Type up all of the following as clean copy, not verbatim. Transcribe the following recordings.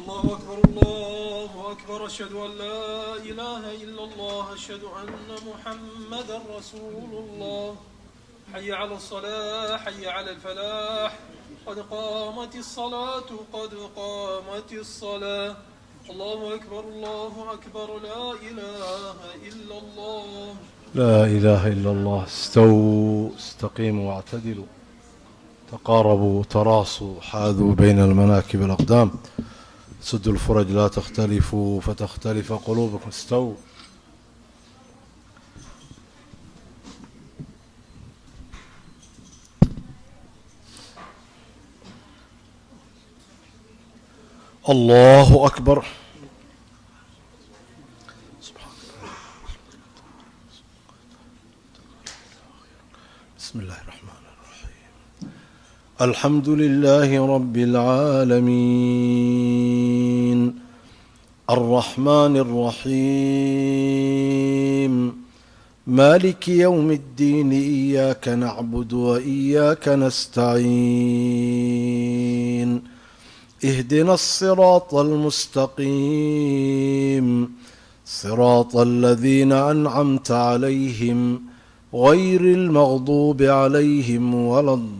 الله أكبر الله أكبر أشهد أن لا إله إلا الله أشهد أن محمدا رسول الله حي على الصلاة حي على الفلاح قد قامت الصلاة قد قامت الصلاة الله أكبر لا إله إلا الله لا إله إلا الله. استووا استقيموا واعتدلوا تقاربوا تراصوا حاذوا بين المناكب الأقدام سدوا الفرج لا تختلفوا فتختلف قلوبكم. استووا. الله أكبر. بسم الله الرحمن الرحيم. الحمد لله رب العالمين الرحمن الرحيم مالك يوم الدين إياك نعبد وإياك نستعين اهدنا الصراط المستقيم صراط الذين أنعمت عليهم غير المغضوب عليهم ولا الضالين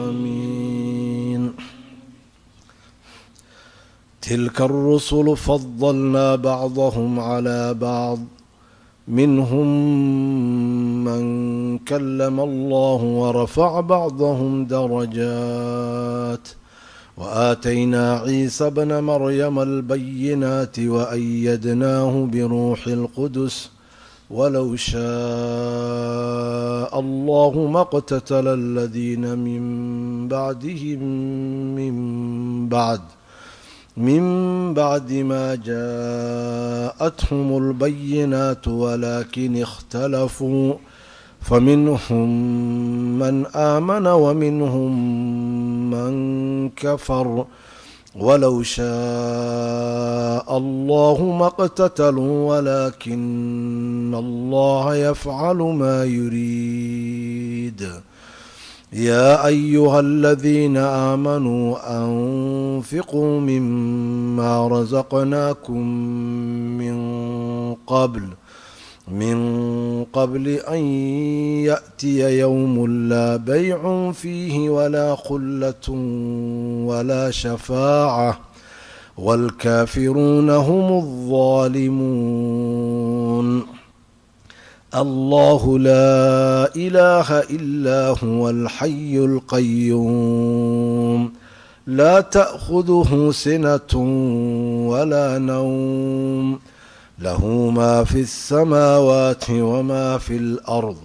آمين. تلك الرسل فضلنا بعضهم على بعض منهم من كلم الله ورفع بعضهم درجات وآتينا عيسى ابن مريم البينات وأيدناه بروح القدس ولو شاء الله ما اقتتل الذين من بعد ما جاءتهم البينات ولكن اختلفوا فمنهم من آمن ومنهم من كفر ولو شاء الله ما اقتتلوا ولكن الله يفعل ما يريد. يا أيها الذين آمنوا أنفقوا مما رزقناكم من قبل أن يأتي يوم لا بيع فيه ولا خلة ولا شفاعة والكافرون هم الظالمون. الله لا إله إلا هو الحي القيوم لا تأخذه سنة ولا نوم له ما في السماوات وما في الأرض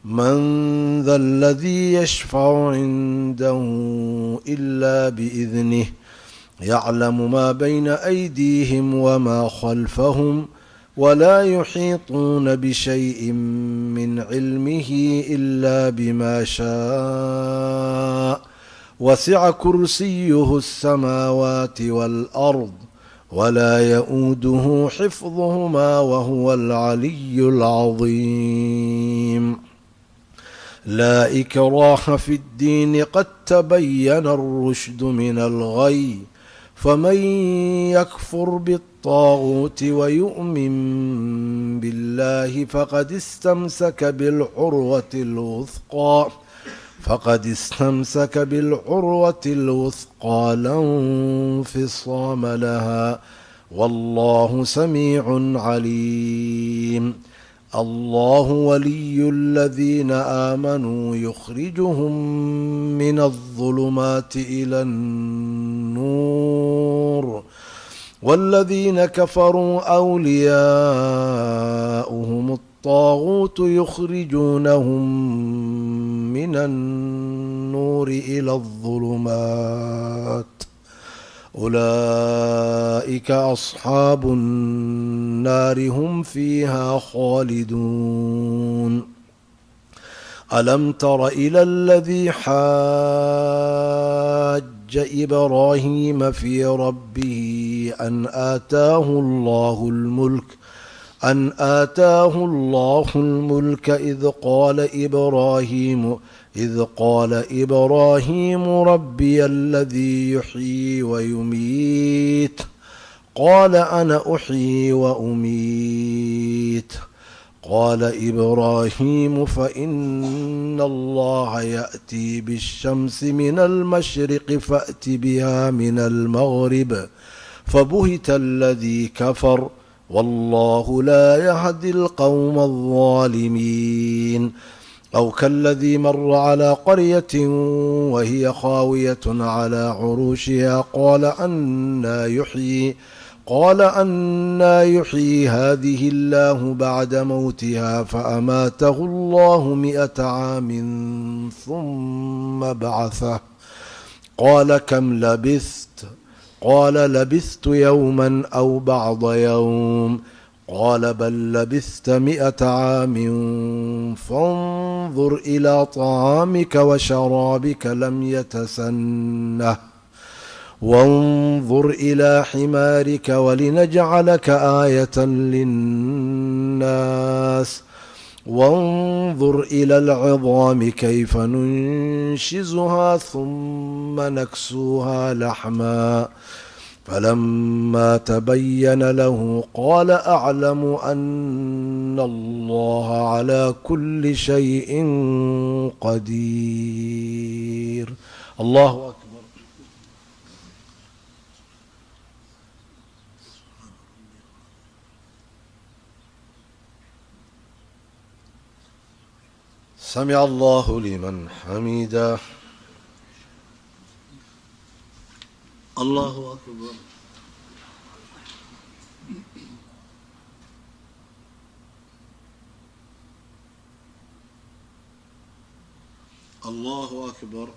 من ذا الذي يشفع عنده إلا بإذنه يعلم ما بين أيديهم وما خلفهم ولا يحيطون بشيء من علمه إلا بما شاء وسع كرسيه السماوات والأرض ولا يؤوده حفظهما وهو العلي العظيم. لا إكراه في الدين قد تبين الرشد من الغي فمن يكفر بالطاغوت ويؤمن بالله فقد استمسك بالعروة الوثقى لا انفصام لها والله سميع عليم. الله ولي الذين آمنوا يخرجهم من الظلمات إلى النور والذين كفروا أولياؤهم الطاغوت يخرجونهم من النور إلى الظلمات أولئك أصحاب النار هم فيها خالدون. ألم تر إلى الذي حاج إبراهيم في ربه أن آتاه الله الملك أن آتاه الله الملك إذ قال إبراهيم ربي الذي يحيي ويميت قال أنا أحيي وأميت قال إبراهيم فإن الله يأتي بالشمس من المشرق فأت بها من المغرب فبهت الذي كفر والله لا يهدي القوم الظالمين أو كالذي مر على قرية وهي خاوية على عروشها قال أنى يحيي هذه الله بعد موتها فأماته الله 100 عام ثم بعثه قال كم لبثت قال لبثت يوما أو بعض يوم قال بل لبثت 100 عام فانظر إلى طعامك وشرابك لم يتسنه وانظر إلى حمارك ولنجعلك آية للناس وانظر إلى العظام كيف ننشزها ثم نكسوها لحما فلما تبين له قال أعلم أن الله على كل شيء قدير. الله أكبر. سمع الله لمن حمده. الله أكبر. الله أكبر.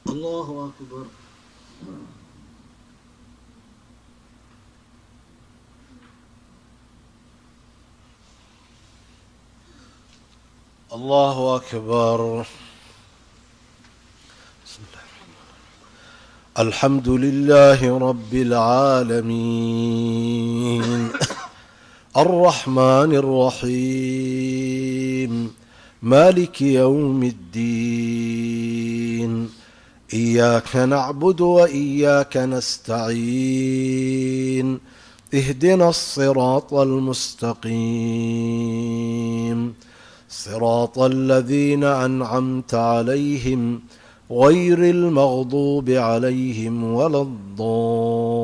الله أكبر. الله أكبر. الحمد لله رب العالمين الرحمن الرحيم مالك يوم الدين إياك نعبد وإياك نستعين اهدنا الصراط المستقيم صراط الذين أنعمت عليهم غير المغضوب عليهم ولا الضالين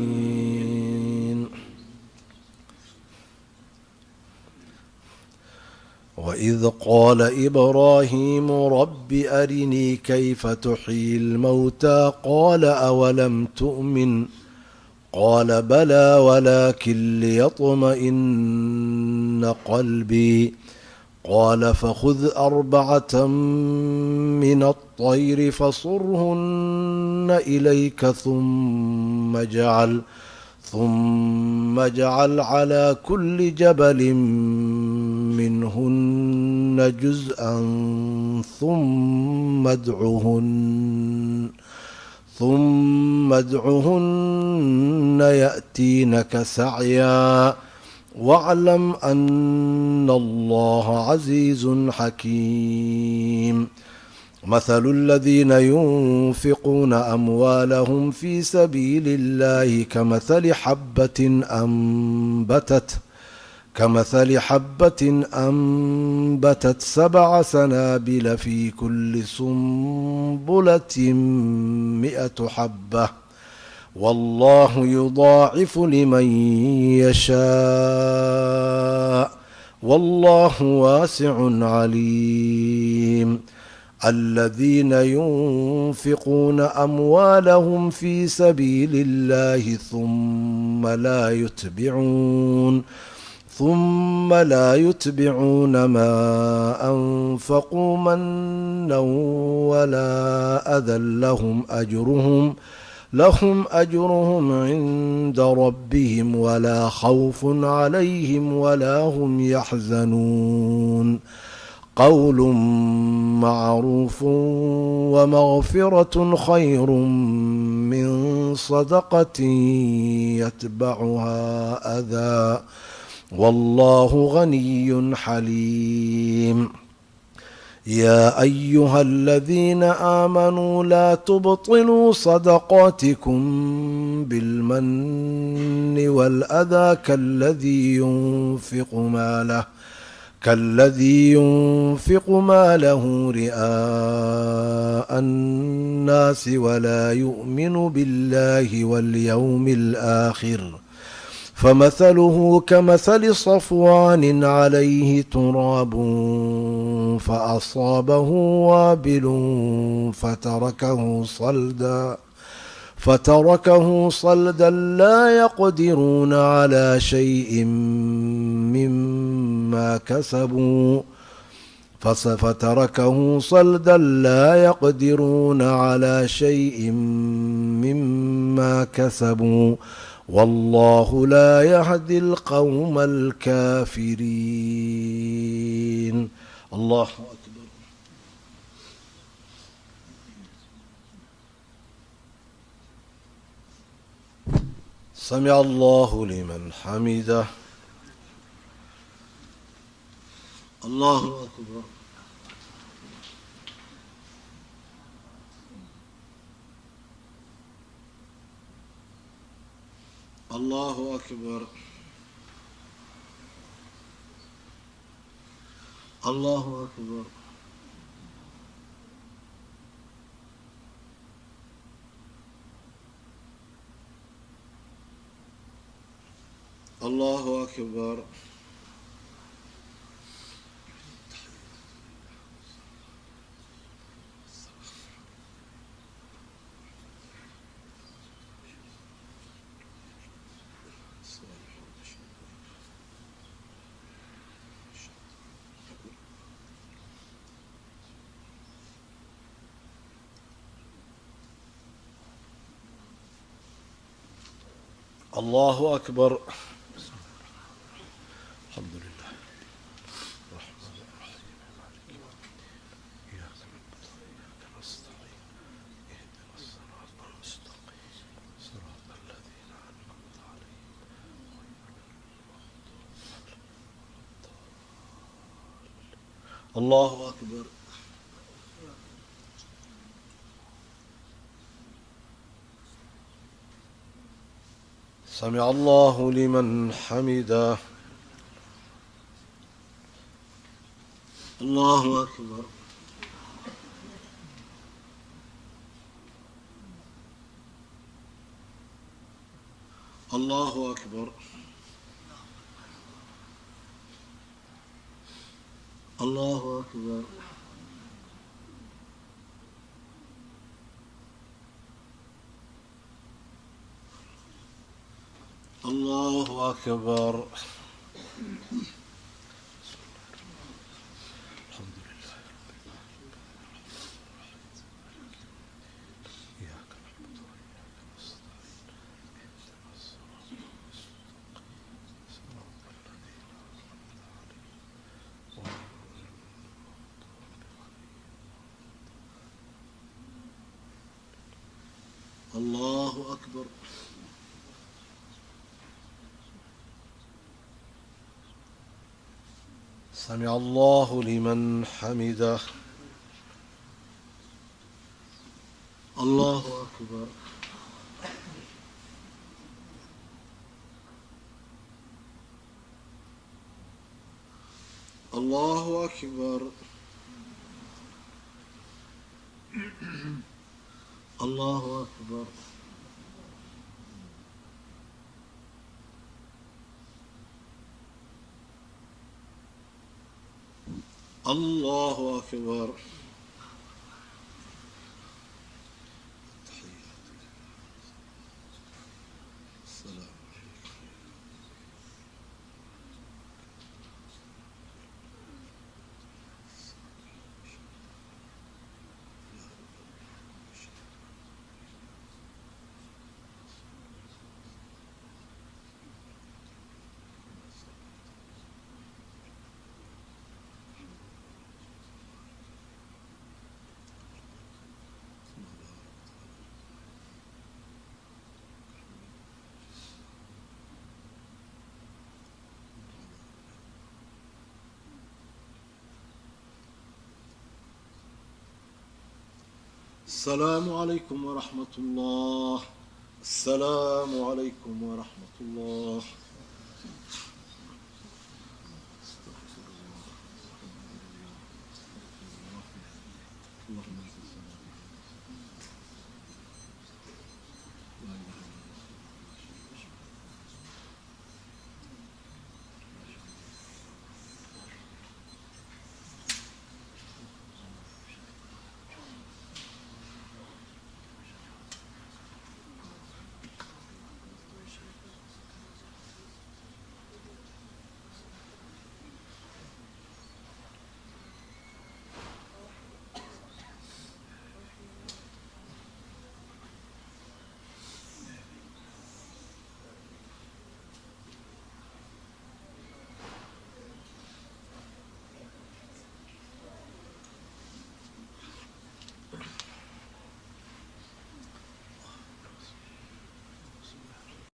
آمين. وإذ قال إبراهيم رب أرني كيف تحيي الموتى قال أولم تؤمن قال بلى ولكن ليطمئن قلبي قال فخذ 4 من الطير فصرهن إليك ثم اجعل على كل جبل منهن جزءا ثم ادعهن يأتينك سعيا واعلم أن الله عزيز حكيم. مثل الذين ينفقون أموالهم في سبيل الله كمثل حبة أنبتت 7 سنابل في كل سنبلة 100 حبة والله يضاعف لمن يشاء والله واسع عليم. الذين ينفقون أموالهم في سبيل الله ثم لا يتبعون ما أنفقوا منا ولا أذى لهم أجرهم عند ربهم ولا خوف عليهم ولا هم يحزنون. قول معروف ومغفرة خير من صدقة يتبعها أذى والله غني حليم. يا أيها الذين آمنوا لا تبطلوا صدقاتكم بالمن والأذى كالذي ينفق ماله رئاء الناس ولا يؤمن بالله واليوم الآخر فمثله كمثل صفوان عليه تراب فأصابه وابل فتركه صلدا لا يقدرون على شيء مما كسبوا والله لا يهدي القوم الكافرين. الله أكبر. سمع الله لمن حمده. الله أكبر. الله أكبر. الله أكبر. الله أكبر. الله أكبر. الحمد لله الرحمن الرحيم مالك يوم الدين إياك نعبد وإياك نستعين اهدنا الصراط المستقيم صراط الذين أنعمت عليهم غير المغضوب عليهم. الله أكبر. سمع الله لمن حمده. الله أكبر. الله أكبر. الله أكبر. الله أكبر. الحمد لله إياك نعبد وإياك نستعين اهدنا الصراط المستقيم صراط الذين أنعمت عليهم. الله أكبر. سمع الله لمن حمده. الله أكبر. الله أكبر. الله أكبر. الله أكبر. السلام السلام عليكم ورحمة الله. السلام عليكم ورحمة الله. اللهم